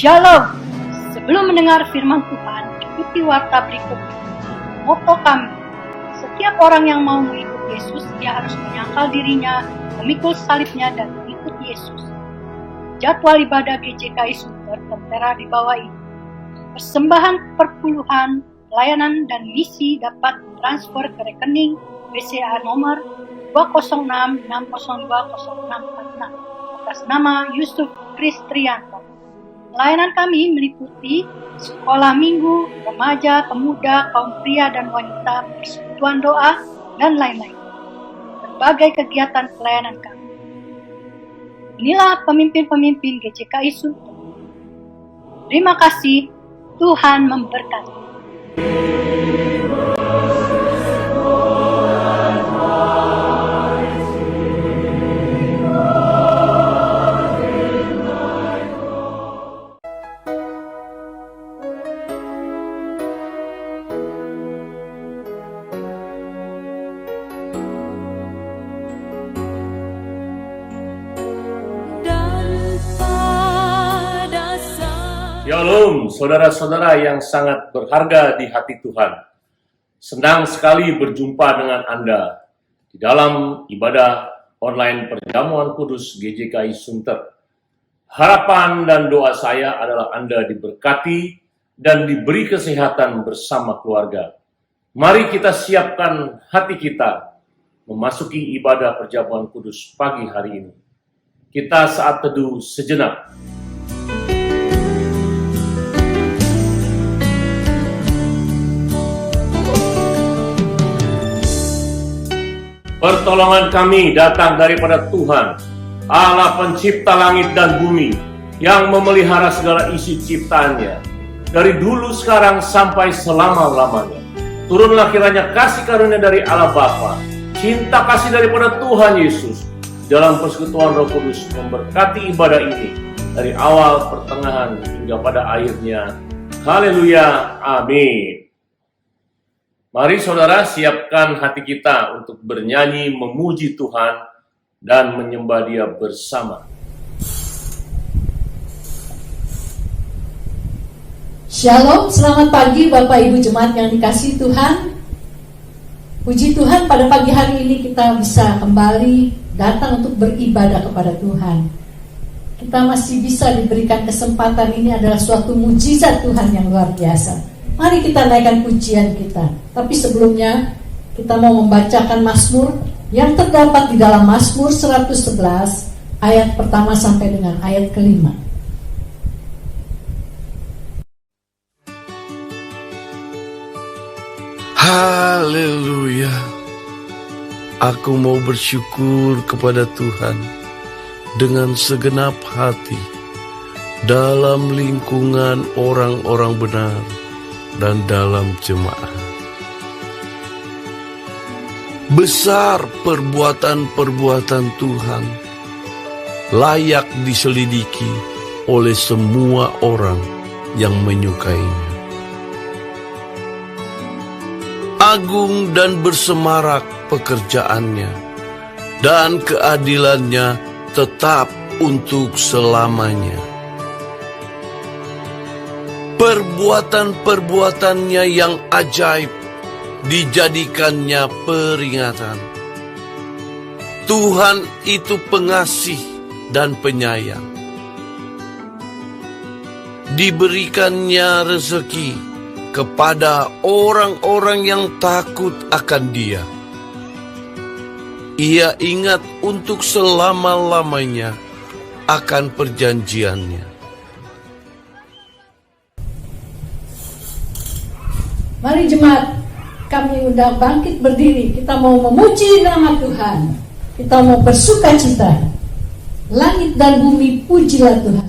Shalom. Sebelum mendengar firman Tuhan, ikuti warta berikut. Moto kami, setiap orang yang mau mengikut Yesus, dia harus menyangkal dirinya, memikul salibnya, dan mengikut Yesus. Jadwal ibadah GJKI Sunter tertera di bawah ini. Persembahan perpuluhan, pelayanan, dan misi dapat transfer ke rekening BCA nomor 206602066 atas nama Yusuf Kristrianto. Pelayanan kami meliputi sekolah minggu, remaja, pemuda, kaum pria dan wanita, persekutuan doa, dan lain-lain. Berbagai kegiatan pelayanan kami. Inilah pemimpin-pemimpin GJKI Sunter. Terima kasih, Tuhan memberkati. Shalom, saudara-saudara yang sangat berharga di hati Tuhan. Senang sekali berjumpa dengan Anda di dalam ibadah online perjamuan kudus GJKI Sunter. Harapan dan doa saya adalah Anda diberkati dan diberi kesehatan bersama keluarga. Mari kita siapkan hati kita memasuki ibadah perjamuan kudus pagi hari ini. Kita saat teduh sejenak. Pertolongan kami datang daripada Tuhan, Allah pencipta langit dan bumi, yang memelihara segala isi ciptaannya, dari dulu sekarang sampai selama-lamanya. Turunlah kiranya kasih karunia dari Allah Bapa, cinta kasih daripada Tuhan Yesus, dalam persekutuan Roh Kudus memberkati ibadah ini, dari awal, pertengahan, hingga pada akhirnya. Haleluya, amin. Mari saudara siapkan hati kita untuk bernyanyi memuji Tuhan dan menyembah Dia bersama. Shalom, selamat pagi Bapak Ibu Jemaat yang dikasihi Tuhan. Puji Tuhan, pada pagi hari ini kita bisa kembali datang untuk beribadah kepada Tuhan. Kita masih bisa diberikan kesempatan, ini adalah suatu mujizat Tuhan yang luar biasa. Mari kita naikkan pujian kita. Tapi sebelumnya kita mau membacakan Mazmur yang terdapat di dalam Mazmur 111 ayat pertama sampai dengan ayat kelima. Haleluya. Aku mau bersyukur kepada Tuhan dengan segenap hati dalam lingkungan orang-orang benar dan dalam jemaah. Besar perbuatan-perbuatan Tuhan, layak diselidiki oleh semua orang yang menyukainya. Agung dan bersemarak pekerjaannya, dan keadilannya tetap untuk selamanya. Perbuatan-perbuatannya yang ajaib dijadikannya peringatan. Tuhan itu pengasih dan penyayang. Diberikannya rezeki kepada orang-orang yang takut akan Dia. Ia ingat untuk selama-lamanya akan perjanjiannya. Mari jemaat, kami undang bangkit berdiri. Kita mau memuji nama Tuhan. Kita mau bersuka cita. Langit dan bumi pujilah Tuhan.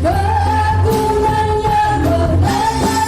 Kegunanya berkata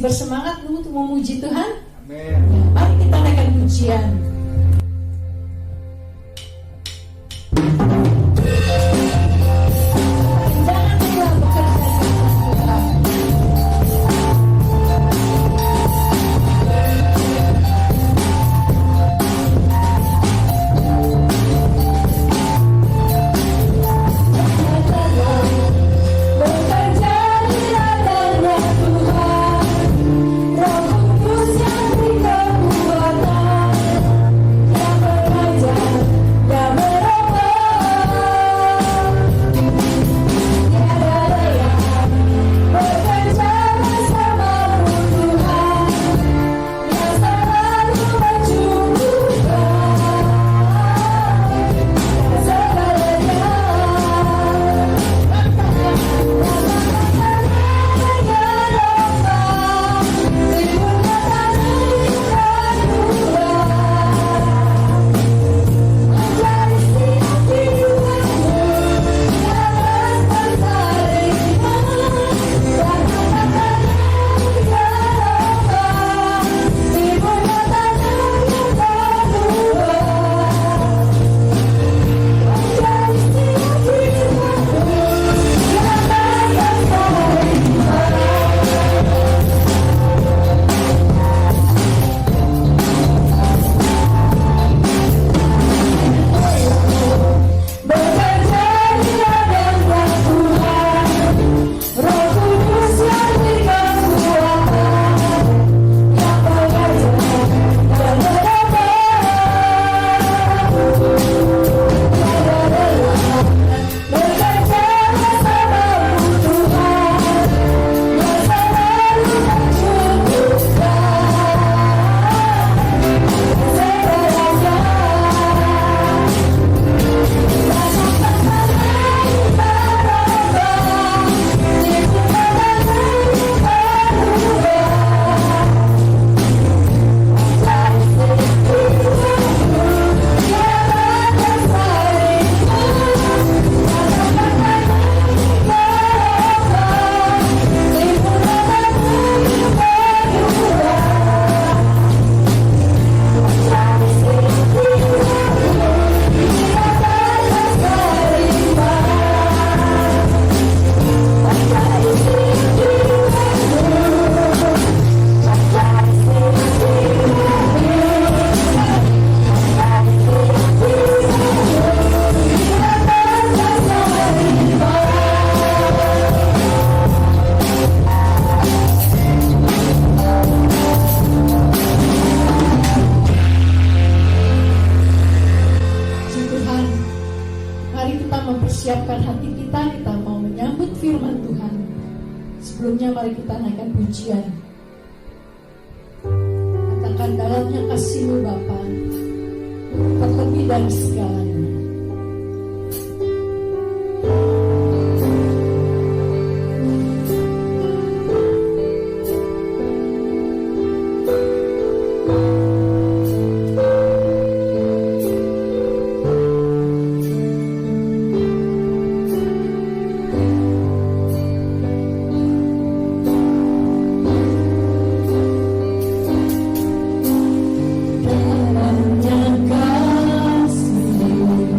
bersemangat untuk memuji Tuhan? Amin. Ya, mari kita naikkan pujian. Jangan lelah bekerja di Tuhan. Bekerja di ladangnya Tuhan, Roh Kudus yang beri kekuatan, yang mengajar dan menolong. Tiada daya bekerja bersamamu Tuhan, yang selalu mencukupkan segalanya. Bekerja di ladangnya Tuhan, Roh Kudus yang beri kekuatan, yang mengajar dan menolong. Bekerja bersamamu Tuhan, yang selalu mencukupkan segalanya. Puji Tuhan, mari kita mempersiapkan hati kita mau menyambut firman Tuhan. Sebelumnya mari kita naikkan pujian. Katakan dalamnya kasih-Mu Bapa, terlebih dari segalanya. Dalamnya kasih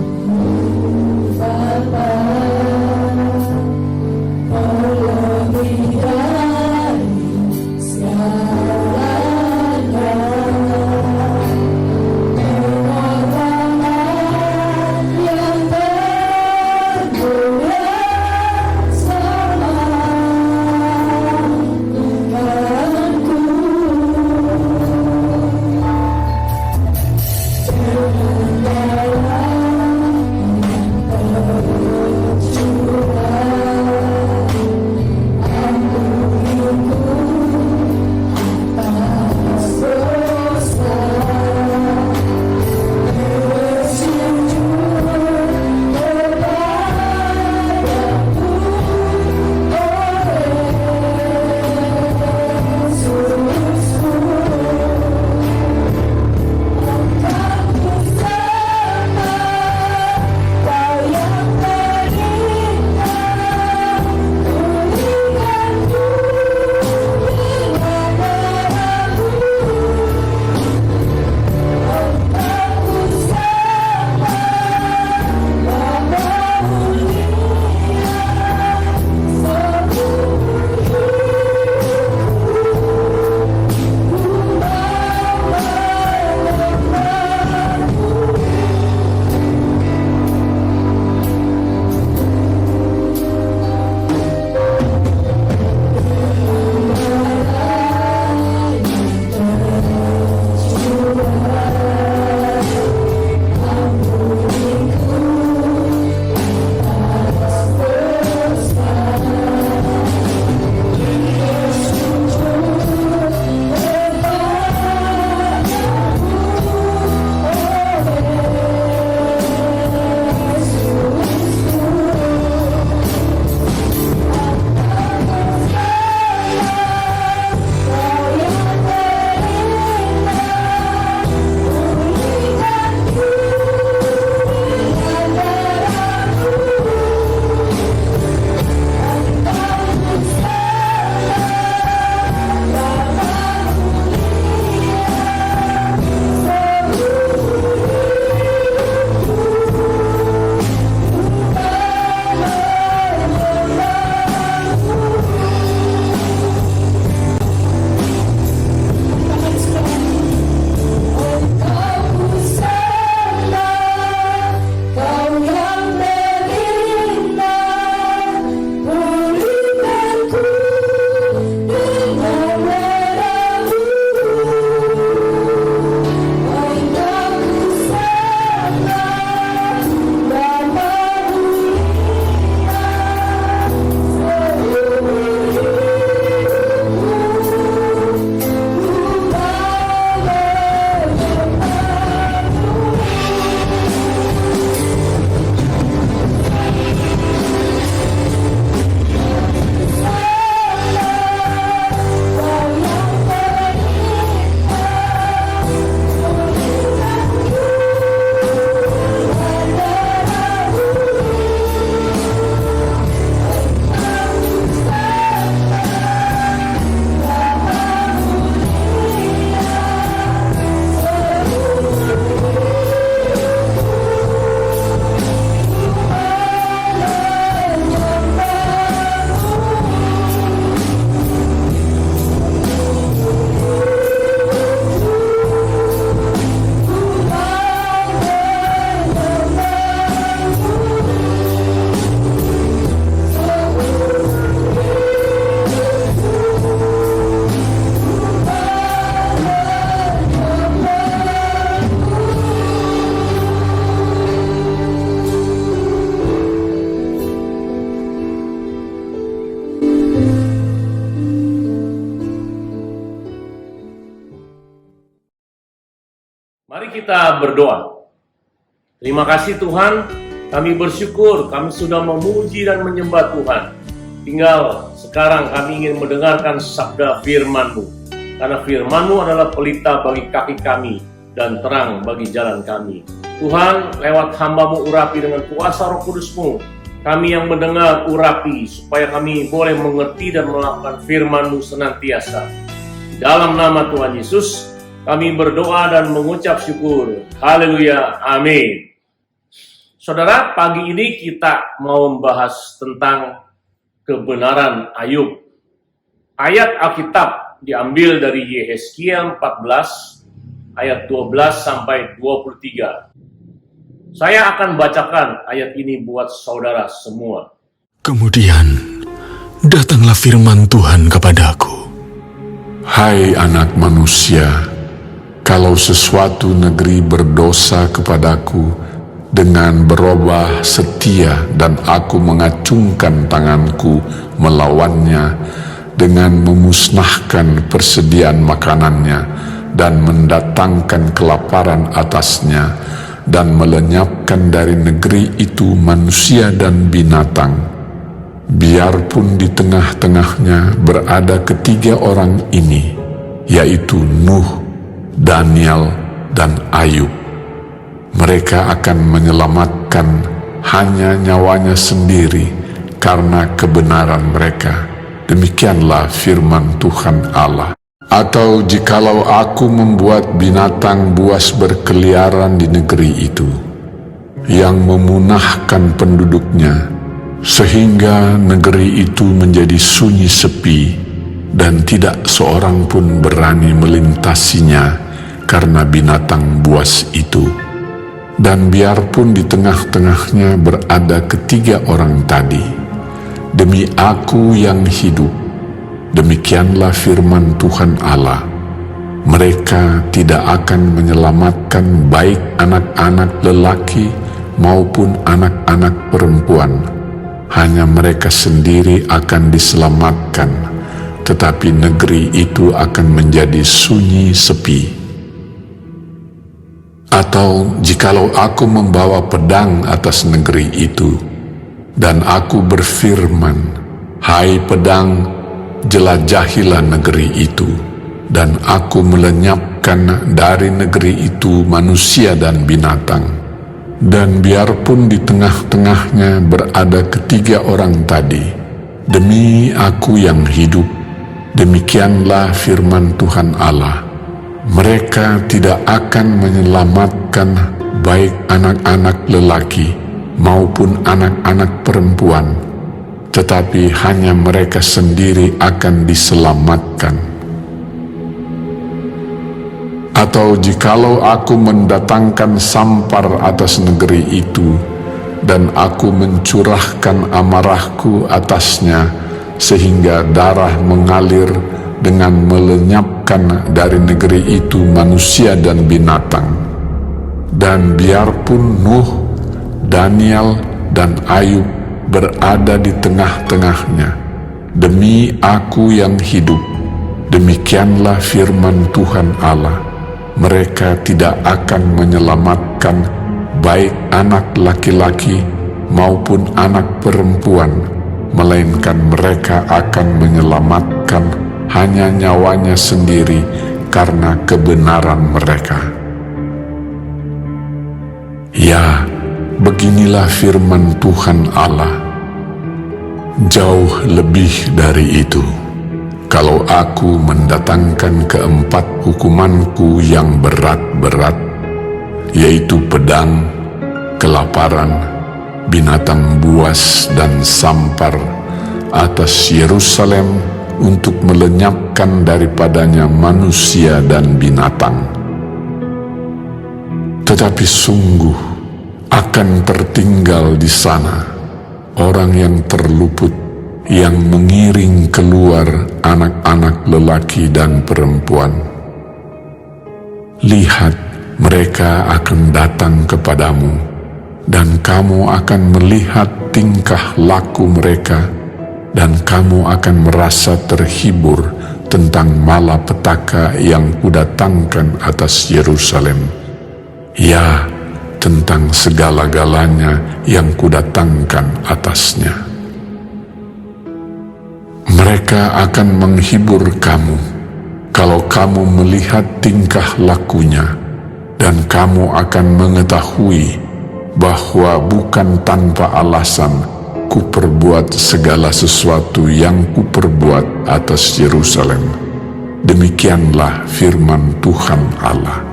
kita berdoa. Terima kasih Tuhan, kami bersyukur kami sudah memuji dan menyembah Tuhan. Tinggal sekarang kami ingin mendengarkan sabda firman-Mu. Karena firman-Mu adalah pelita bagi kaki kami dan terang bagi jalan kami. Tuhan, lewat hamba-Mu urapi dengan kuasa Roh Kudus-Mu. Kami yang mendengar urapi supaya kami boleh mengerti dan melakukan firman-Mu senantiasa. Dalam nama Tuhan Yesus, kami berdoa dan mengucap syukur. Haleluya. Amin. Saudara, pagi ini kita mau membahas tentang kebenaran Ayub. Ayat Alkitab diambil dari Yehezkiel 14 ayat 12 sampai 23. Saya akan bacakan ayat ini buat saudara semua. Kemudian datanglah firman Tuhan kepadaku. Hai anak manusia, kalau sesuatu negeri berdosa kepadaku dengan berubah setia dan aku mengacungkan tanganku melawannya dengan memusnahkan persediaan makanannya dan mendatangkan kelaparan atasnya dan melenyapkan dari negeri itu manusia dan binatang, biarpun di tengah-tengahnya berada ketiga orang ini, yaitu Nuh, Daniel, dan Ayub. Mereka akan menyelamatkan hanya nyawanya sendiri karena kebenaran mereka. Demikianlah firman Tuhan Allah. Atau jikalau aku membuat binatang buas berkeliaran di negeri itu, yang memunahkan penduduknya, sehingga negeri itu menjadi sunyi sepi dan tidak seorang pun berani melintasinya karena binatang buas itu. Dan biarpun di tengah-tengahnya berada ketiga orang tadi, demi aku yang hidup, demikianlah firman Tuhan Allah, mereka tidak akan menyelamatkan baik anak-anak lelaki maupun anak-anak perempuan. Hanya mereka sendiri akan diselamatkan, tetapi negeri itu akan menjadi sunyi sepi. Atau jikalau aku membawa pedang atas negeri itu, dan aku berfirman, hai pedang, jelajahilah negeri itu, dan aku melenyapkan dari negeri itu manusia dan binatang. Dan biarpun di tengah-tengahnya berada ketiga orang tadi, demi aku yang hidup, demikianlah firman Tuhan Allah, mereka tidak akan menyelamatkan baik anak-anak lelaki maupun anak-anak perempuan, tetapi hanya mereka sendiri akan diselamatkan. Atau jikalau aku mendatangkan sampar atas negeri itu, dan aku mencurahkan amarahku atasnya, sehingga darah mengalir dengan melenyapkan dari negeri itu manusia dan binatang. Dan biarpun Nuh, Daniel, dan Ayub berada di tengah-tengahnya, demi aku yang hidup, demikianlah firman Tuhan Allah, mereka tidak akan menyelamatkan baik anak laki-laki maupun anak perempuan, melainkan mereka akan menyelamatkan hanya nyawanya sendiri karena kebenaran mereka. Ya, beginilah firman Tuhan Allah. Jauh lebih dari itu, kalau aku mendatangkan keempat hukumanku yang berat-berat, yaitu pedang, kelaparan, binatang buas, dan sampar atas Yerusalem untuk melenyapkan daripadanya manusia dan binatang. Tetapi sungguh akan tertinggal di sana orang yang terluput, yang mengiring keluar anak-anak lelaki dan perempuan. Lihat, mereka akan datang kepadamu, dan kamu akan melihat tingkah laku mereka, dan kamu akan merasa terhibur tentang malapetaka yang kudatangkan atas Yerusalem. ya, tentang segala-galanya yang kudatangkan atasnya. Mereka akan menghibur kamu kalau kamu melihat tingkah lakunya, dan kamu akan mengetahui bahwa bukan tanpa alasan kuperbuat segala sesuatu yang kuperbuat atas Yerusalem. Demikianlah firman Tuhan Allah.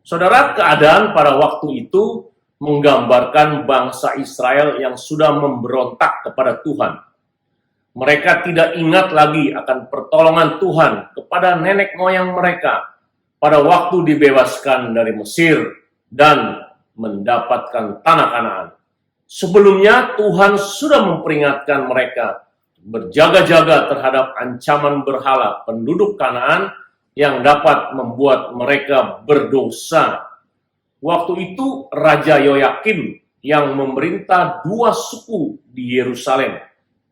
Saudara, keadaan pada waktu itu menggambarkan bangsa Israel yang sudah memberontak kepada Tuhan. Mereka tidak ingat lagi akan pertolongan Tuhan kepada nenek moyang mereka pada waktu dibebaskan dari Mesir dan mendapatkan tanah Kanaan. Sebelumnya Tuhan sudah memperingatkan mereka berjaga-jaga terhadap ancaman berhala penduduk Kanaan yang dapat membuat mereka berdosa. Waktu itu Raja Yoyakim yang memerintah 2 suku di Yerusalem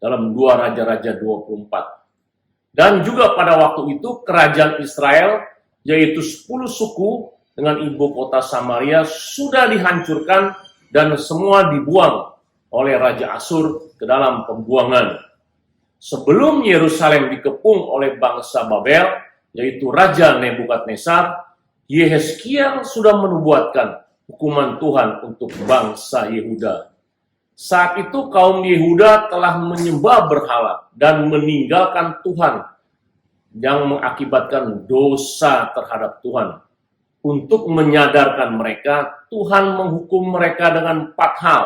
dalam 2 Raja-Raja 24. Dan juga pada waktu itu kerajaan Israel, yaitu 10 suku dengan ibu kota Samaria, sudah dihancurkan dan semua dibuang oleh Raja Asyur ke dalam pembuangan. Sebelum Yerusalem dikepung oleh bangsa Babel, yaitu Raja Nebukadnezar, Yehezkiel sudah menubuatkan hukuman Tuhan untuk bangsa Yehuda. Saat itu kaum Yehuda telah menyembah berhala dan meninggalkan Tuhan yang mengakibatkan dosa terhadap Tuhan. Untuk menyadarkan mereka, Tuhan menghukum mereka dengan 4 hal.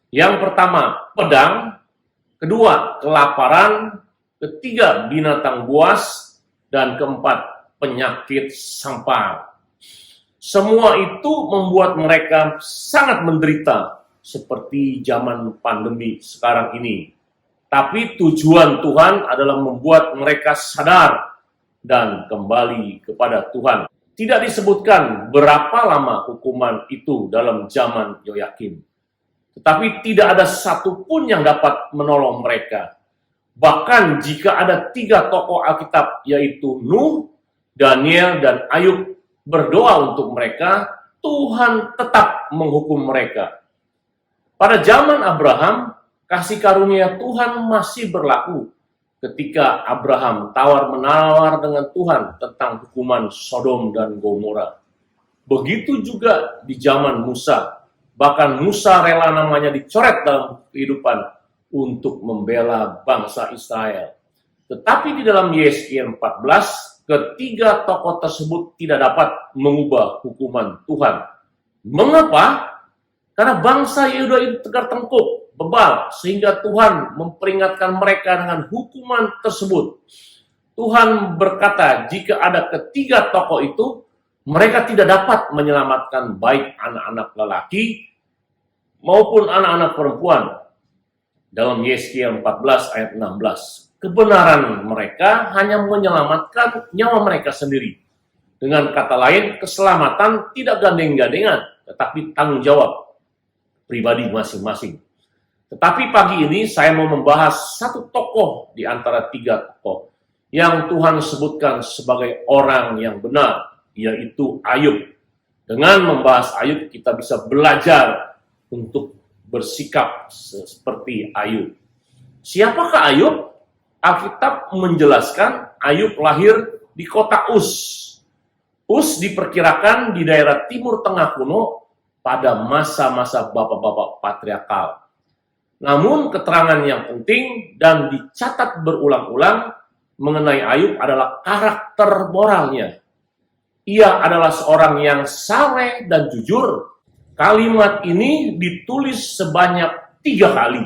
Yang pertama, pedang. Kedua, kelaparan. Ketiga, binatang buas. Dan keempat, penyakit sampar. Semua itu membuat mereka sangat menderita seperti zaman pandemi sekarang ini. Tapi tujuan Tuhan adalah membuat mereka sadar dan kembali kepada Tuhan. Tidak disebutkan berapa lama hukuman itu dalam zaman Yoyakim. Tetapi tidak ada satupun yang dapat menolong mereka. Bahkan jika ada 3 tokoh Alkitab, yaitu Nuh, Daniel, dan Ayub, berdoa untuk mereka, Tuhan tetap menghukum mereka. Pada zaman Abraham, kasih karunia Tuhan masih berlaku ketika Abraham tawar-menawar dengan Tuhan tentang hukuman Sodom dan Gomora. Begitu juga di zaman Musa. Bahkan Musa rela namanya dicoret dalam kehidupan untuk membela bangsa Israel. Tetapi di dalam Yesaya 14, ketiga tokoh tersebut tidak dapat mengubah hukuman Tuhan. Mengapa? Karena bangsa Yehuda itu tegar tengkuk, bebal, sehingga Tuhan memperingatkan mereka dengan hukuman tersebut. Tuhan berkata, jika ada ketiga tokoh itu, mereka tidak dapat menyelamatkan baik anak-anak lelaki maupun anak-anak perempuan. Dalam Yesaya 14 ayat 16, kebenaran mereka hanya menyelamatkan nyawa mereka sendiri. Dengan kata lain, keselamatan tidak gandeng-gandengan, tetapi tanggung jawab pribadi masing-masing. Tetapi pagi ini saya mau membahas satu tokoh di antara 3 tokoh yang Tuhan sebutkan sebagai orang yang benar, yaitu Ayub. Dengan membahas Ayub, kita bisa belajar untuk bersikap seperti Ayub. Siapakah Ayub? Alkitab menjelaskan Ayub lahir di kota Uz. Uz diperkirakan di daerah Timur Tengah kuno pada masa-masa bapak-bapak patriarkal. Namun keterangan yang penting dan dicatat berulang-ulang mengenai Ayub adalah karakter moralnya. Ia adalah seorang yang saleh dan jujur. Kalimat ini ditulis sebanyak 3 kali.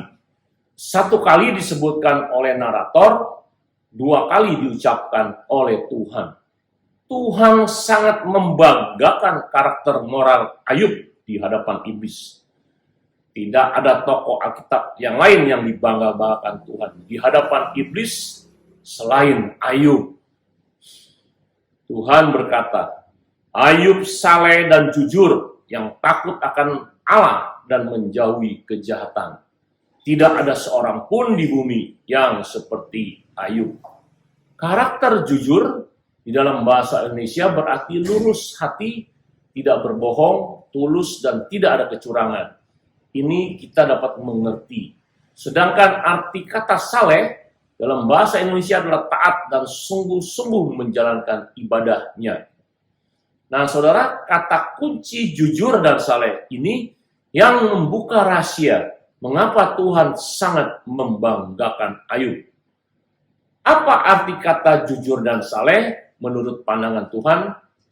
1 kali disebutkan oleh narator, 2 kali diucapkan oleh Tuhan. Tuhan sangat membanggakan karakter moral Ayub di hadapan iblis. Tidak ada tokoh Alkitab yang lain yang dibangga-banggakan Tuhan di hadapan iblis selain Ayub. Tuhan berkata, Ayub saleh dan jujur yang takut akan Allah dan menjauhi kejahatan. Tidak ada seorang pun di bumi yang seperti Ayub. Karakter jujur di dalam bahasa Indonesia berarti lurus hati tidak berbohong, tulus, dan tidak ada kecurangan. Ini kita dapat mengerti. Sedangkan arti kata saleh dalam bahasa Indonesia adalah taat dan sungguh-sungguh menjalankan ibadahnya. Nah, saudara, kata kunci jujur dan saleh ini yang membuka rahasia mengapa Tuhan sangat membanggakan Ayub. Apa arti kata jujur dan saleh menurut pandangan Tuhan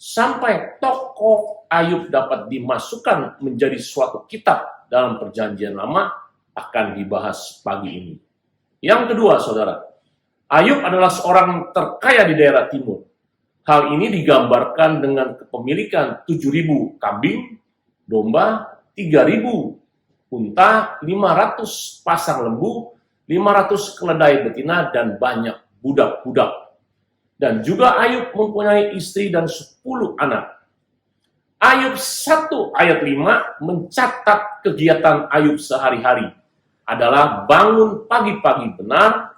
sampai tokoh Ayub dapat dimasukkan menjadi suatu kitab dalam Perjanjian Lama akan dibahas pagi ini. Yang kedua, saudara, Ayub adalah seorang terkaya di daerah timur. Hal ini digambarkan dengan kepemilikan 7.000 kambing, domba, 3.000 unta, 500 pasang lembu, 500 keledai betina, dan banyak budak-budak. Dan juga Ayub mempunyai istri dan 10 anak. Ayub 1 ayat 5 mencatat kegiatan Ayub sehari-hari adalah bangun pagi-pagi benar,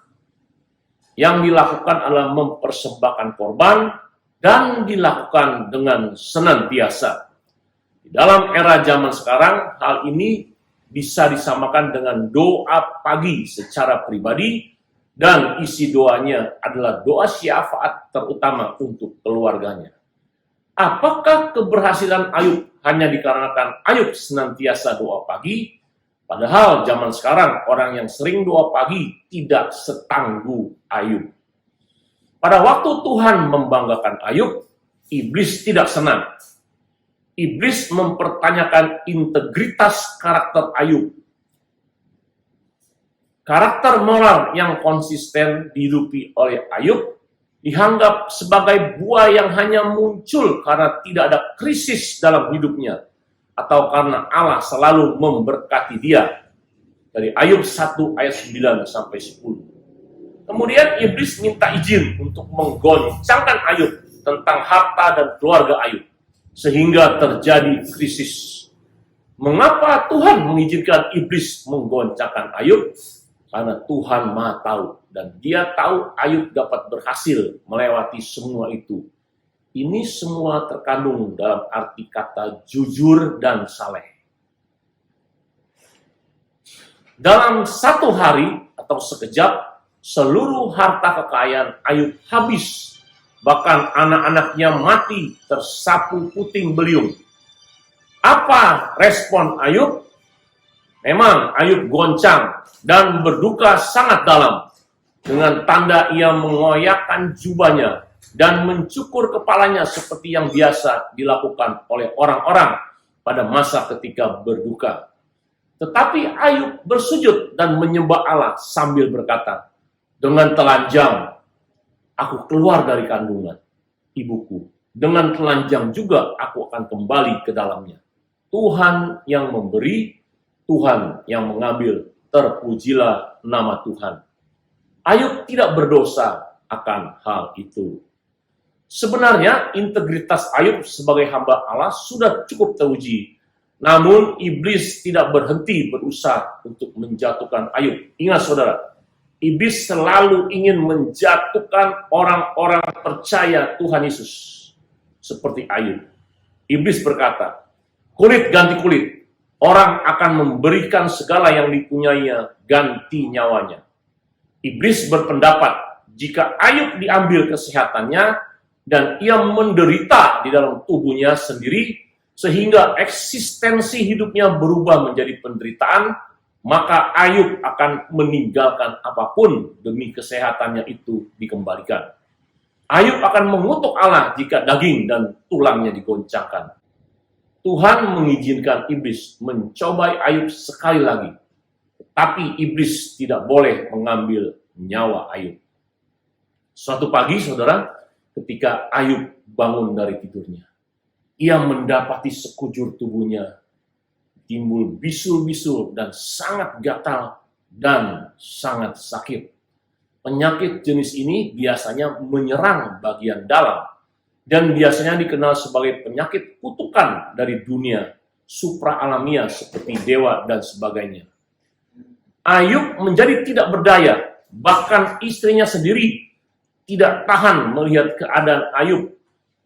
yang dilakukan adalah mempersembahkan korban dan dilakukan dengan senantiasa. Di dalam era zaman sekarang, hal ini bisa disamakan dengan doa pagi secara pribadi, dan isi doanya adalah doa syafaat terutama untuk keluarganya. Apakah keberhasilan Ayub hanya dikarenakan Ayub senantiasa doa pagi? Padahal zaman sekarang orang yang sering doa pagi tidak setangguh Ayub. Pada waktu Tuhan membanggakan Ayub, iblis tidak senang. Iblis mempertanyakan integritas karakter Ayub. Karakter moral yang konsisten dihidupi oleh Ayub dianggap sebagai buah yang hanya muncul karena tidak ada krisis dalam hidupnya, atau karena Allah selalu memberkati dia. Dari Ayub 1 ayat 9 sampai 10. Kemudian iblis minta izin untuk menggoncangkan Ayub tentang harta dan keluarga Ayub, sehingga terjadi krisis. Mengapa Tuhan mengizinkan iblis menggoncangkan Ayub? Karena Tuhan Maha Tahu, dan Dia tahu Ayub dapat berhasil melewati semua itu. Ini semua terkandung dalam arti kata jujur dan saleh. Dalam satu hari atau sekejap, seluruh harta kekayaan Ayub habis. Bahkan anak-anaknya mati tersapu puting beliung. Apa respon Ayub? Memang Ayub goncang dan berduka sangat dalam. Dengan tanda ia mengoyakkan jubahnya dan mencukur kepalanya seperti yang biasa dilakukan oleh orang-orang pada masa ketika berduka. Tetapi Ayub bersujud dan menyembah Allah sambil berkata, "Dengan telanjang aku keluar dari kandungan ibuku. Dengan telanjang juga aku akan kembali ke dalamnya. Tuhan yang memberi, Tuhan yang mengambil, terpujilah nama Tuhan." Ayub tidak berdosa akan hal itu. Sebenarnya integritas Ayub sebagai hamba Allah sudah cukup teruji. Namun iblis tidak berhenti berusaha untuk menjatuhkan Ayub. Ingat saudara, iblis selalu ingin menjatuhkan orang-orang percaya Tuhan Yesus. Seperti Ayub. Iblis berkata, kulit ganti kulit. Orang akan memberikan segala yang dipunyainya ganti nyawanya. Iblis berpendapat jika Ayub diambil kesehatannya dan ia menderita di dalam tubuhnya sendiri sehingga eksistensi hidupnya berubah menjadi penderitaan, maka Ayub akan meninggalkan apapun demi kesehatannya itu dikembalikan. Ayub akan mengutuk Allah jika daging dan tulangnya digoncangkan. Tuhan mengizinkan iblis mencobai Ayub sekali lagi. Tapi iblis tidak boleh mengambil nyawa Ayub. Suatu pagi, saudara, ketika Ayub bangun dari tidurnya, ia mendapati sekujur tubuhnya timbul bisul-bisul dan sangat gatal dan sangat sakit. Penyakit jenis ini biasanya menyerang bagian dalam dan biasanya dikenal sebagai penyakit kutukan dari dunia supra-alamiah seperti dewa dan sebagainya. Ayub menjadi tidak berdaya, bahkan istrinya sendiri tidak tahan melihat keadaan Ayub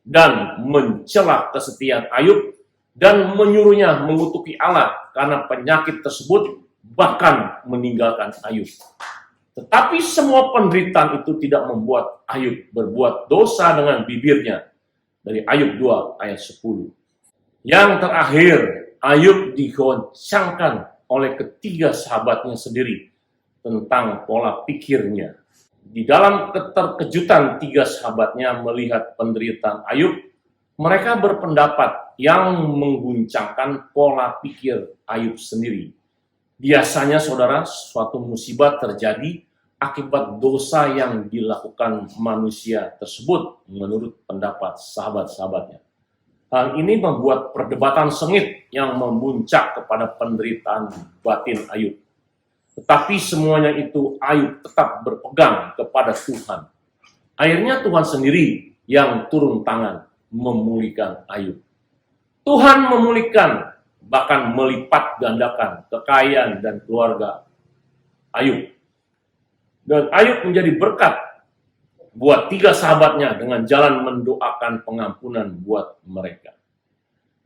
dan mencela kesetiaan Ayub dan menyuruhnya mengutuki Allah karena penyakit tersebut, bahkan meninggalkan Ayub. Tetapi semua penderitaan itu tidak membuat Ayub berbuat dosa dengan bibirnya. Dari Ayub 2 ayat 10. Yang terakhir, Ayub digoncangkan oleh ketiga sahabatnya sendiri tentang pola pikirnya. Di dalam keterkejutan tiga sahabatnya melihat penderitaan Ayub, mereka berpendapat yang mengguncangkan pola pikir Ayub sendiri. Biasanya saudara, suatu musibah terjadi akibat dosa yang dilakukan manusia tersebut menurut pendapat sahabat-sahabatnya. Hal ini membuat perdebatan sengit yang memuncak kepada penderitaan batin Ayub. Tetapi semuanya itu Ayub tetap berpegang kepada Tuhan. Akhirnya Tuhan sendiri yang turun tangan memulihkan Ayub. Tuhan memulihkan, bahkan melipat gandakan kekayaan dan keluarga Ayub. Dan Ayub menjadi berkat buat tiga sahabatnya dengan jalan mendoakan pengampunan buat mereka.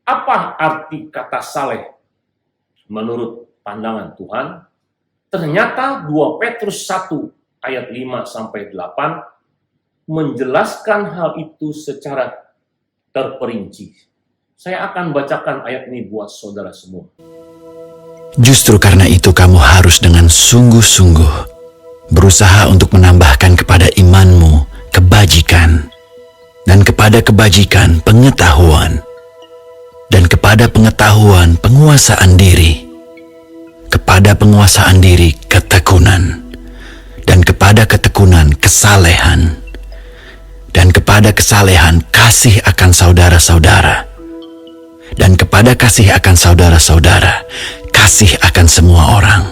Apa arti kata saleh menurut pandangan Tuhan? Ternyata 2 Petrus 1 ayat 5-8 menjelaskan hal itu secara terperinci. Saya akan bacakan ayat ini buat saudara semua. Justru karena itu kamu harus dengan sungguh-sungguh berusaha untuk menambahkan kepada imanmu kebajikan, dan kepada kebajikan pengetahuan, dan kepada pengetahuan penguasaan diri, kepada penguasaan diri ketekunan, dan kepada ketekunan kesalehan, dan kepada kesalehan kasih akan saudara-saudara, dan kepada kasih akan saudara-saudara kasih akan semua orang.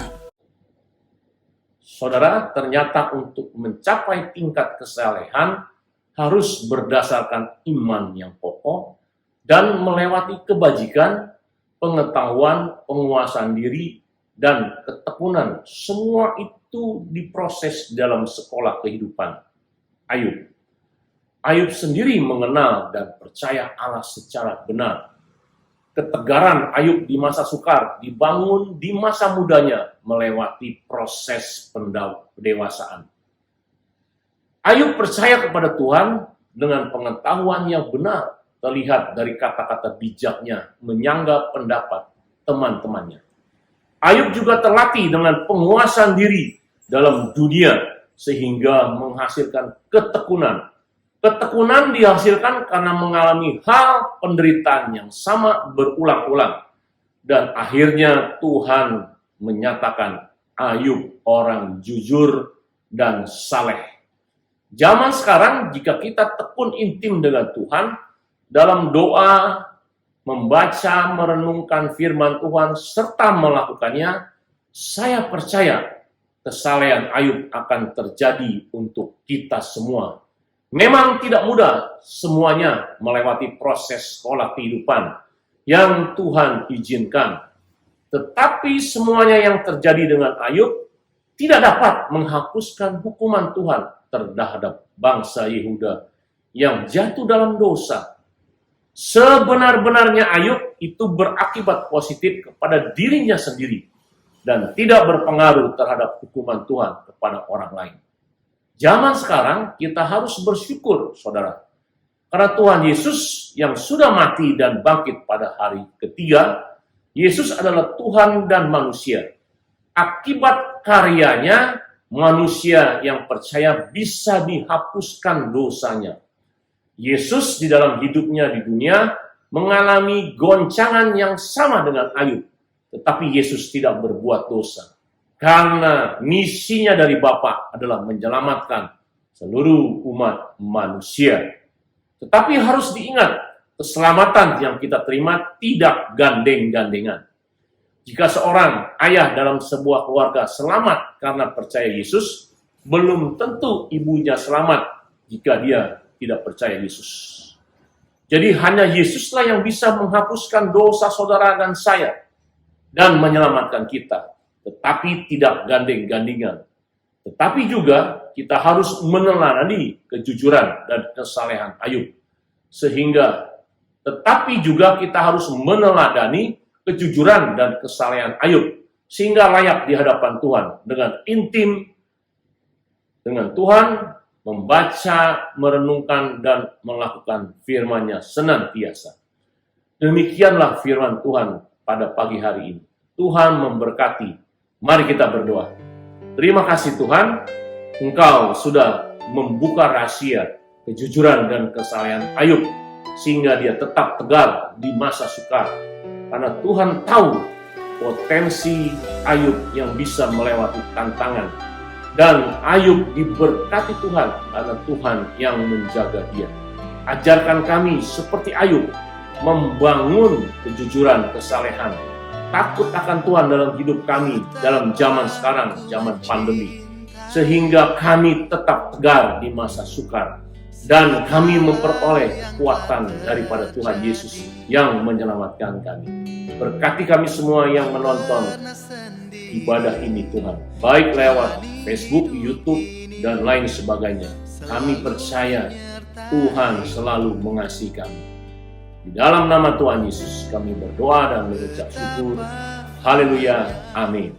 Saudara, ternyata untuk mencapai tingkat kesalehan harus berdasarkan iman yang kokoh dan melewati kebajikan, pengetahuan, penguasaan diri, dan ketekunan. Semua itu diproses dalam sekolah kehidupan Ayub. Ayub sendiri mengenal dan percaya Allah secara benar. Ketegaran Ayub di masa sukar dibangun di masa mudanya melewati proses pendewasaan. Ayub percaya kepada Tuhan dengan pengetahuan yang benar, terlihat dari kata-kata bijaknya menyangga pendapat teman-temannya. Ayub juga terlatih dengan penguasaan diri dalam dunia sehingga menghasilkan ketekunan. Ketekunan dihasilkan karena mengalami hal penderitaan yang sama berulang-ulang. Dan akhirnya Tuhan menyatakan Ayub orang jujur dan saleh. Zaman sekarang jika kita tekun intim dengan Tuhan, dalam doa, membaca, merenungkan firman Tuhan, serta melakukannya, saya percaya kesalehan Ayub akan terjadi untuk kita semua. Memang tidak mudah semuanya melewati proses sekolah kehidupan yang Tuhan izinkan. Tetapi semuanya yang terjadi dengan Ayub tidak dapat menghapuskan hukuman Tuhan terhadap bangsa Yehuda yang jatuh dalam dosa. Sebenar-benarnya Ayub itu berakibat positif kepada dirinya sendiri dan tidak berpengaruh terhadap hukuman Tuhan kepada orang lain. Zaman sekarang kita harus bersyukur, saudara. Karena Tuhan Yesus yang sudah mati dan bangkit pada hari ketiga, Yesus adalah Tuhan dan manusia. Akibat karyanya, manusia yang percaya bisa dihapuskan dosanya. Yesus di dalam hidupnya di dunia mengalami goncangan yang sama dengan Ayub. Tetapi Yesus tidak berbuat dosa. Karena misinya dari Bapa adalah menyelamatkan seluruh umat manusia. Tetapi harus diingat, keselamatan yang kita terima tidak gandeng-gandengan. Jika seorang ayah dalam sebuah keluarga selamat karena percaya Yesus, belum tentu ibunya selamat jika dia tidak percaya Yesus. Jadi hanya Yesuslah yang bisa menghapuskan dosa saudara dan saya dan menyelamatkan kita. Tetapi tidak gandeng-gandengan. Tetapi juga kita harus meneladani kejujuran dan kesalehan Ayub. Tetapi juga kita harus meneladani kejujuran dan kesalehan Ayub, sehingga layak di hadapan Tuhan dengan intim dengan Tuhan, membaca, merenungkan, dan melakukan firman-Nya senantiasa. Demikianlah firman Tuhan pada pagi hari ini. Tuhan memberkati. Mari kita berdoa. Terima kasih Tuhan, Engkau sudah membuka rahasia kejujuran dan kesalehan Ayub, sehingga dia tetap tegar di masa sukar. Karena Tuhan tahu potensi Ayub yang bisa melewati tantangan. Dan Ayub diberkati Tuhan karena Tuhan yang menjaga dia. Ajarkan kami seperti Ayub, membangun kejujuran, kesalehan, takut akan Tuhan dalam hidup kami dalam zaman sekarang, zaman pandemi. Sehingga kami tetap tegar di masa sukar. Dan kami memperoleh kekuatan daripada Tuhan Yesus yang menyelamatkan kami. Berkati kami semua yang menonton ibadah ini Tuhan, baik lewat Facebook, YouTube, dan lain sebagainya. Kami percaya Tuhan selalu mengasihi kami. Di dalam nama Tuhan Yesus kami berdoa dan mengucap syukur. Haleluya, amin.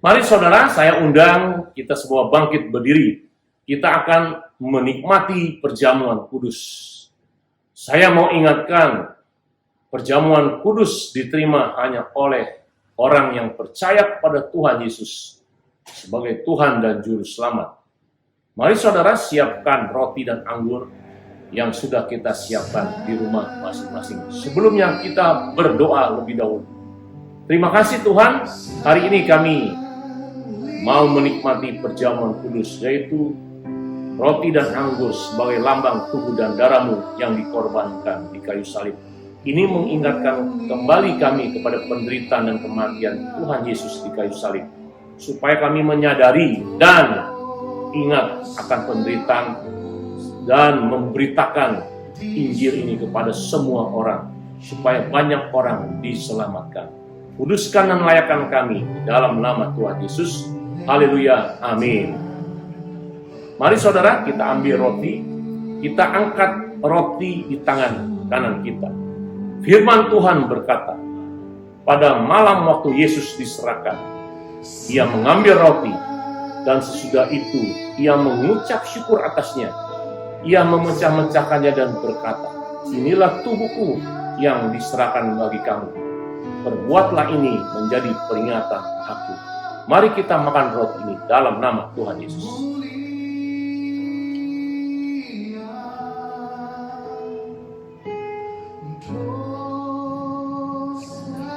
Mari saudara, saya undang kita semua bangkit berdiri. Kita akan menikmati perjamuan kudus. Saya mau ingatkan, perjamuan kudus diterima hanya oleh orang yang percaya kepada Tuhan Yesus sebagai Tuhan dan Juru Selamat. Mari saudara siapkan roti dan anggur yang sudah kita siapkan di rumah masing-masing. Sebelumnya kita berdoa lebih dahulu. Terima kasih Tuhan, hari ini kami mau menikmati perjamuan kudus, yaitu roti dan anggur sebagai lambang tubuh dan darah-Mu yang dikorbankan di kayu salib. Ini mengingatkan kembali kami kepada penderitaan dan kematian Tuhan Yesus di kayu salib, supaya kami menyadari dan ingat akan penderitaan dan memberitakan Injil ini kepada semua orang, supaya banyak orang diselamatkan. Kuduskan dan layakkan kami dalam nama Tuhan Yesus. Haleluya, amin. Mari saudara, kita ambil roti, kita angkat roti di tangan kanan kita. Firman Tuhan berkata, pada malam waktu Yesus diserahkan, Ia mengambil roti, dan sesudah itu Ia mengucap syukur atasnya. Ia memecah-mecahkannya dan berkata, inilah tubuhku yang diserahkan bagi kamu. Perbuatlah ini menjadi peringatan aku. Mari kita makan roti ini dalam nama Tuhan Yesus.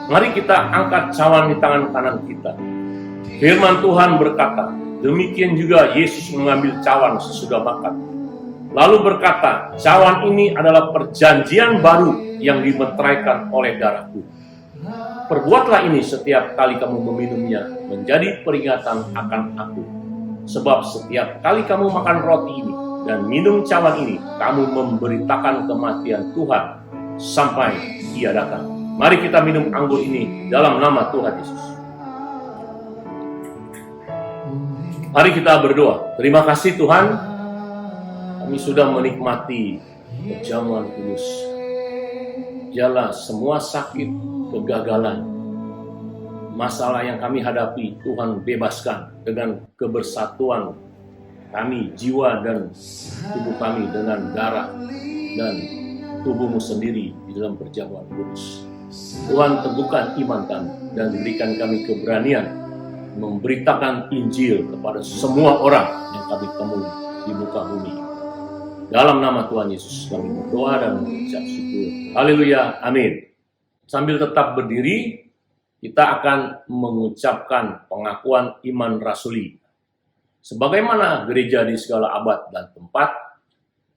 Mari kita angkat cawan di tangan kanan kita. Firman Tuhan berkata, demikian juga Yesus mengambil cawan sesudah makan. Lalu berkata, cawan ini adalah perjanjian baru yang dimeteraikan oleh darahku. Perbuatlah ini setiap kali kamu meminumnya menjadi peringatan akan aku. Sebab setiap kali kamu makan roti ini dan minum cawan ini, kamu memberitakan kematian Tuhan sampai Ia datang. Mari kita minum anggur ini dalam nama Tuhan Yesus. Mari kita berdoa. Terima kasih Tuhan, kami sudah menikmati perjamuan kudus. Biarlah semua sakit, kegagalan, masalah yang kami hadapi, Tuhan bebaskan dengan kebersatuan kami, jiwa dan tubuh kami dengan darah dan tubuhmu sendiri di dalam perjamuan kudus. Tuhan teguhkan iman kami dan berikan kami keberanian memberitakan Injil kepada semua orang yang kami temui di muka bumi. Dalam nama Tuhan Yesus kami berdoa dan mengucap syukur. Haleluya, amin. Sambil tetap berdiri, kita akan mengucapkan pengakuan iman rasuli. Sebagaimana gereja di segala abad dan tempat,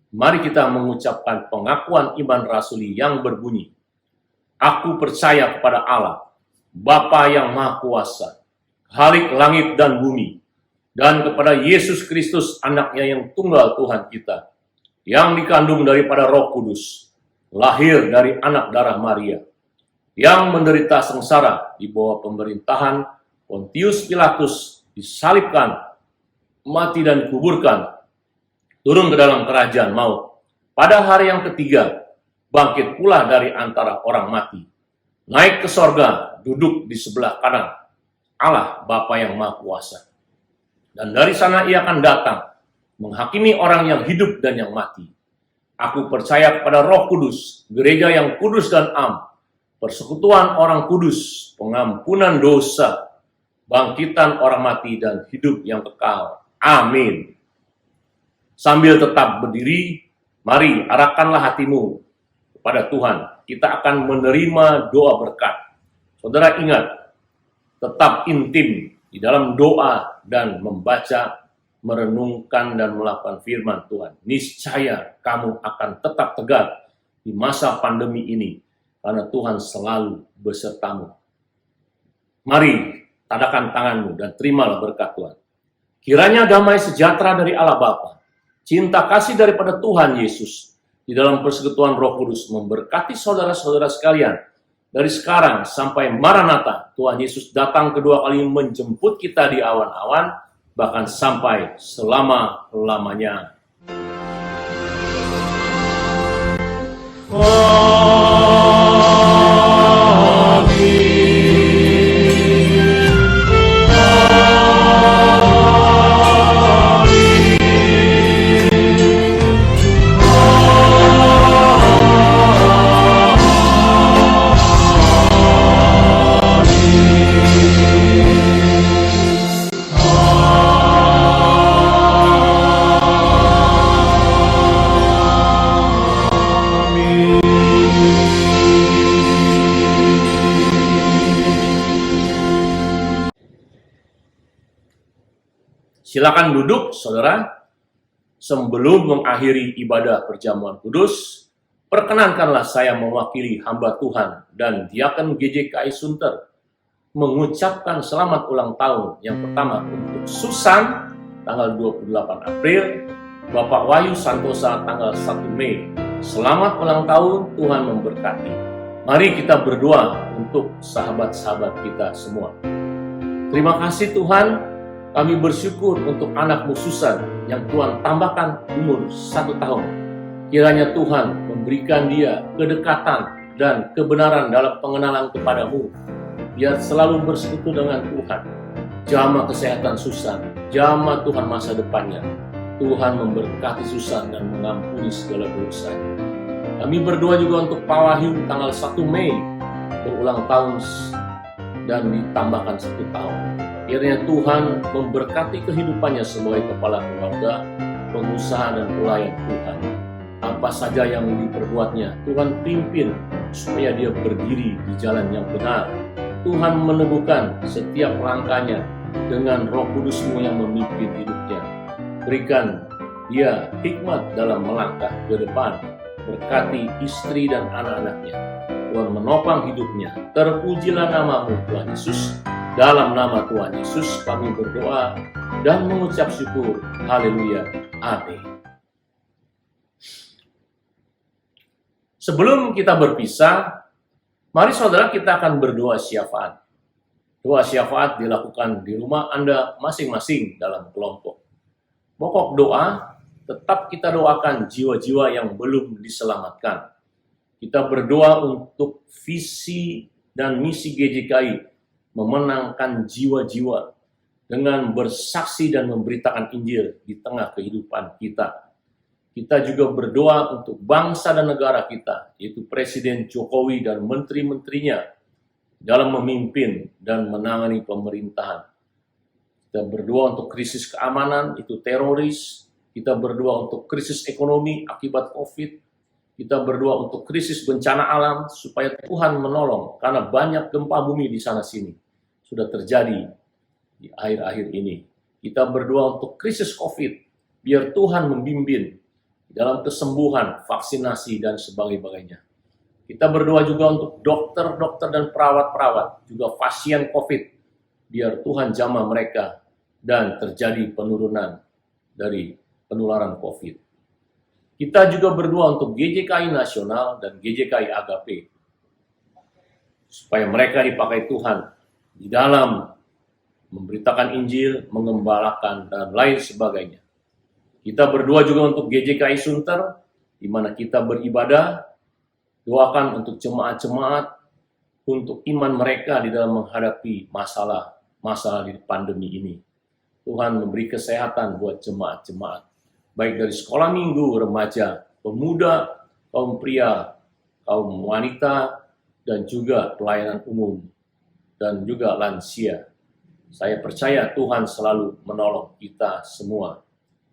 mari kita mengucapkan pengakuan iman rasuli yang berbunyi, aku percaya kepada Allah, Bapa yang Maha Kuasa, Khalik langit dan bumi, dan kepada Yesus Kristus, anaknya yang tunggal Tuhan kita, yang dikandung daripada Roh Kudus, lahir dari anak darah Maria, yang menderita sengsara di bawah pemerintahan Pontius Pilatus, disalibkan, mati dan dikuburkan, turun ke dalam kerajaan maut, pada hari yang ketiga, bangkit pula dari antara orang mati, naik ke sorga, duduk di sebelah kanan Allah Bapa yang Maha Kuasa. Dan dari sana ia akan datang, menghakimi orang yang hidup dan yang mati. Aku percaya kepada Roh Kudus, gereja yang kudus dan am, persekutuan orang kudus, pengampunan dosa, bangkitan orang mati, dan hidup yang kekal. Amin. Sambil tetap berdiri, mari arahkanlah hatimu kepada Tuhan. Kita akan menerima doa berkat. Saudara ingat, tetap intim di dalam doa dan membaca, merenungkan dan melakukan firman Tuhan. Niscaya kamu akan tetap tegak di masa pandemi ini, karena Tuhan selalu besertamu. Mari tadakan tanganmu dan terimalah berkat Tuhan. Kiranya damai sejahtera dari Allah Bapa, cinta kasih daripada Tuhan Yesus, di dalam persekutuan Roh Kudus memberkati saudara-saudara sekalian, dari sekarang sampai Maranatha, Tuhan Yesus datang kedua kali menjemput kita di awan-awan, bahkan sampai selama-lamanya. Silakan duduk, saudara. Sebelum mengakhiri ibadah perjamuan kudus, perkenankanlah saya mewakili hamba Tuhan dan Diaken GJKI Sunter mengucapkan selamat ulang tahun yang pertama untuk Susan tanggal 28 April, Bapak Wahyu Santosa tanggal 1 Mei. Selamat ulang tahun, Tuhan memberkati. Mari kita berdoa untuk sahabat-sahabat kita semua. Terima kasih Tuhan. Kami bersyukur untuk anakmu Susan yang Tuhan tambahkan umur 1 tahun. Kiranya Tuhan memberikan dia kedekatan dan kebenaran dalam pengenalan kepadamu. Biar selalu bersekutu dengan Tuhan. Jamah kesehatan Susan, jamah Tuhan masa depannya. Tuhan memberkati Susan dan mengampuni segala dosanya. Kami berdoa juga untuk Pak Wahyu tanggal 1 Mei berulang tahun dan ditambahkan 1 tahun. Kiranya Tuhan memberkati kehidupannya sebagai kepala keluarga, pengusaha dan pelayan Tuhan. Apa saja yang diperbuatnya, Tuhan pimpin supaya dia berdiri di jalan yang benar. Tuhan meneguhkan setiap langkahnya dengan Roh Kudus-Mu yang memimpin hidupnya. Berikan dia hikmat dalam melangkah ke depan. Berkati istri dan anak-anaknya. Tuhan menopang hidupnya. Terpujilah nama-Mu Tuhan Yesus. Dalam nama Tuhan Yesus kami berdoa dan mengucap syukur. Haleluya. Amin. Sebelum kita berpisah, mari saudara kita akan berdoa syafaat. Doa syafaat dilakukan di rumah Anda masing-masing dalam kelompok. Pokok doa, tetap kita doakan jiwa-jiwa yang belum diselamatkan. Kita berdoa untuk visi dan misi GJKI memenangkan jiwa-jiwa dengan bersaksi dan memberitakan Injil di tengah kehidupan kita. Kita juga berdoa untuk bangsa dan negara kita, yaitu Presiden Jokowi dan menteri-menterinya dalam memimpin dan menangani pemerintahan. Kita berdoa untuk krisis keamanan, itu teroris. Kita berdoa untuk krisis ekonomi akibat COVID. Kita berdoa untuk krisis bencana alam supaya Tuhan menolong, karena banyak gempa bumi di sana-sini sudah terjadi di akhir-akhir ini. Kita berdoa untuk krisis COVID, biar Tuhan membimbing dalam kesembuhan, vaksinasi, dan sebagainya. Kita berdoa juga untuk dokter-dokter dan perawat-perawat, juga pasien COVID, biar Tuhan jamah mereka dan terjadi penurunan dari penularan COVID. Kita juga berdoa untuk GJKI Nasional dan GJKI Agape, supaya mereka dipakai Tuhan di dalam memberitakan Injil, mengembalakan, dan lain sebagainya. Kita berdoa juga untuk GJKI Sunter, di mana kita beribadah. Doakan untuk jemaat-jemaat, untuk iman mereka di dalam menghadapi masalah di pandemi ini. Tuhan memberi kesehatan buat jemaat-jemaat, baik dari sekolah minggu, remaja, pemuda, kaum pria, kaum wanita, dan juga pelayanan umum, dan juga lansia. Saya percaya Tuhan selalu menolong kita semua.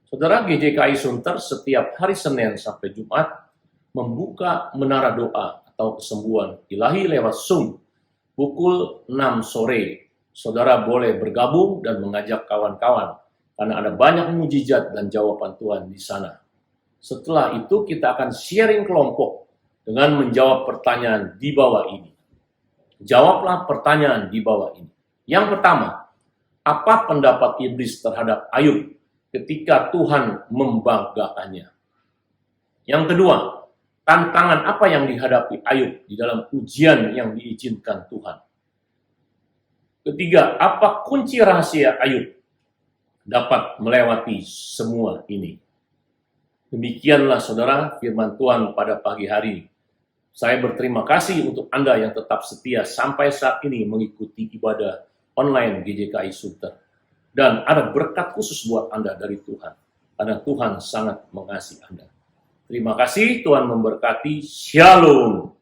Saudara, GJKI Sunter setiap hari Senin sampai Jumat membuka menara doa atau kesembuhan ilahi lewat Zoom pukul 6 sore. Saudara boleh bergabung dan mengajak kawan-kawan karena ada banyak mujizat dan jawaban Tuhan di sana. Setelah itu kita akan sharing kelompok dengan menjawab pertanyaan di bawah ini. Jawablah pertanyaan di bawah ini. Yang pertama, apa pendapat iblis terhadap Ayub ketika Tuhan membanggakannya? Yang kedua, tantangan apa yang dihadapi Ayub di dalam ujian yang diizinkan Tuhan? Ketiga, apa kunci rahasia Ayub dapat melewati semua ini? Demikianlah saudara firman Tuhan pada pagi hari. Saya berterima kasih untuk Anda yang tetap setia sampai saat ini mengikuti ibadah online GJKI Sunter. Dan ada berkat khusus buat Anda dari Tuhan. Karena Tuhan sangat mengasihi Anda. Terima kasih, Tuhan memberkati. Shalom.